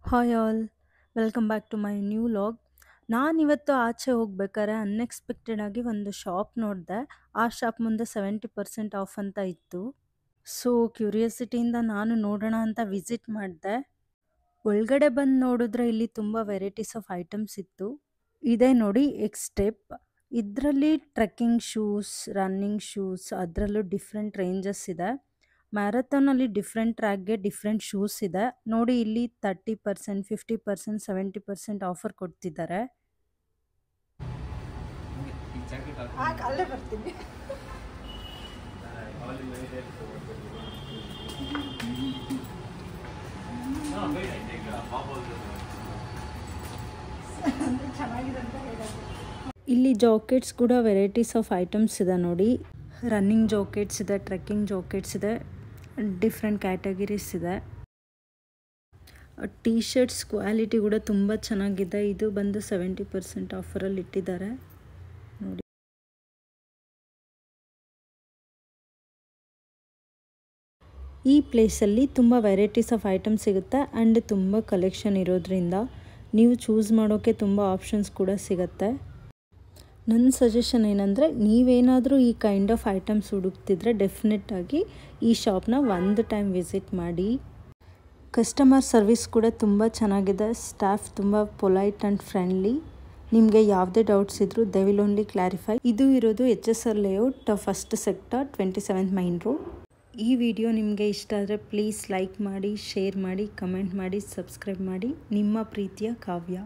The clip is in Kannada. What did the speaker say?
Hi all, welcome back to my new vlog. ನಾನಿವತ್ತು ಆಚೆ ಹೋಗ್ಬೇಕಾದ್ರೆ ಅನ್ಎಕ್ಸ್ಪೆಕ್ಟೆಡ್ ಆಗಿ ಒಂದು ಶಾಪ್ ನೋಡಿದೆ. ಆ ಶಾಪ್ ಮುಂದೆ 70% ಆಫ್ ಅಂತ ಇತ್ತು. ಸೊ ಕ್ಯೂರಿಯಾಸಿಟಿಯಿಂದ ನಾನು ನೋಡೋಣ ಅಂತ ವಿಸಿಟ್ ಮಾಡಿದೆ. ಒಳಗಡೆ ಬಂದು ನೋಡಿದ್ರೆ ಇಲ್ಲಿ ತುಂಬ ವೆರೈಟೀಸ್ ಆಫ್ ಐಟಮ್ಸ್ ಇತ್ತು. ಇದೇ ನೋಡಿ ಎಕ್ಸ್ ಸ್ಟೆಪ್. ಇದರಲ್ಲಿ ಟ್ರೆಕ್ಕಿಂಗ್ ಶೂಸ್, ರನ್ನಿಂಗ್ ಶೂಸ್, ಅದರಲ್ಲೂ ಡಿಫ್ರೆಂಟ್ ರೇಂಜಸ್ ಇದೆ. ಮ್ಯಾರಥಾನಲ್ಲಿ ಡಿಫ್ರೆಂಟ್ ಟ್ರ್ಯಾಕ್ಗೆ ಡಿಫ್ರೆಂಟ್ ಶೂಸ್ ಇದೆ. ನೋಡಿ ಇಲ್ಲಿ 30%, 50%, 70% ಆಫರ್ ಕೊಡ್ತಿದ್ದಾರೆ. ಅಲ್ಲೇ ಬರ್ತೀನಿ. ಇಲ್ಲಿ ಜಾಕೆಟ್ಸ್ ಕೂಡ ವೆರೈಟೀಸ್ ಆಫ್ ಐಟಮ್ಸ್ ಇದೆ ನೋಡಿ. ರನ್ನಿಂಗ್ ಜಾಕೆಟ್ಸ್ ಇದೆ, ಟ್ರೆಕ್ಕಿಂಗ್ ಜಾಕೆಟ್ಸ್ ಇದೆ, ಡಿಫ್ರೆಂಟ್ ಕ್ಯಾಟಗರೀಸ್ ಇದೆ. ಟೀ ಶರ್ಟ್ಸ್ ಕ್ವಾಲಿಟಿ ಕೂಡ ತುಂಬ ಚೆನ್ನಾಗಿದೆ. ಇದು ಬಂದು 70% ಆಫರಲ್ಲಿ ಇಟ್ಟಿದ್ದಾರೆ ನೋಡಿ. ಈ ಪ್ಲೇಸಲ್ಲಿ ತುಂಬ ವೆರೈಟೀಸ್ ಆಫ್ ಐಟಮ್ಸ್ ಸಿಗುತ್ತೆ ಆ್ಯಂಡ್ ತುಂಬ ಕಲೆಕ್ಷನ್ ಇರೋದ್ರಿಂದ ನೀವು ಚೂಸ್ ಮಾಡೋಕ್ಕೆ ತುಂಬ ಆಪ್ಷನ್ಸ್ ಕೂಡ ಸಿಗುತ್ತೆ. ನನ್ನ ಸಜೆಷನ್ ಏನಂದರೆ, ನೀವೇನಾದರೂ ಈ ಕೈಂಡ್ ಆಫ್ ಐಟಮ್ಸ್ ಹುಡುಕ್ತಿದ್ರೆ ಡೆಫಿನೆಟ್ಟಾಗಿ ಈ ಶಾಪ್ನ ಒಂದು ಟೈಮ್ ವಿಸಿಟ್ ಮಾಡಿ. ಕಸ್ಟಮರ್ ಸರ್ವಿಸ್ ಕೂಡ ತುಂಬ ಚೆನ್ನಾಗಿದೆ. ಸ್ಟಾಫ್ ತುಂಬ ಪೊಲೈಟ್ ಆ್ಯಂಡ್ ಫ್ರೆಂಡ್ಲಿ. ನಿಮಗೆ ಯಾವುದೇ ಡೌಟ್ಸ್ ಇದ್ದರೂ ದೇ ವಿಲ್ ಓನ್ಲಿ ಕ್ಲಾರಿಫೈ. ಇದು ಇರೋದು HSR layout, first sector, 27th main road. ಈ ವಿಡಿಯೋ ನಿಮಗೆ ಇಷ್ಟ ಆದರೆ ಪ್ಲೀಸ್ ಲೈಕ್ ಮಾಡಿ, ಶೇರ್ ಮಾಡಿ, ಕಮೆಂಟ್ ಮಾಡಿ, ಸಬ್ಸ್ಕ್ರೈಬ್ ಮಾಡಿ. ನಿಮ್ಮ ಪ್ರೀತಿಯ ಕಾವ್ಯ.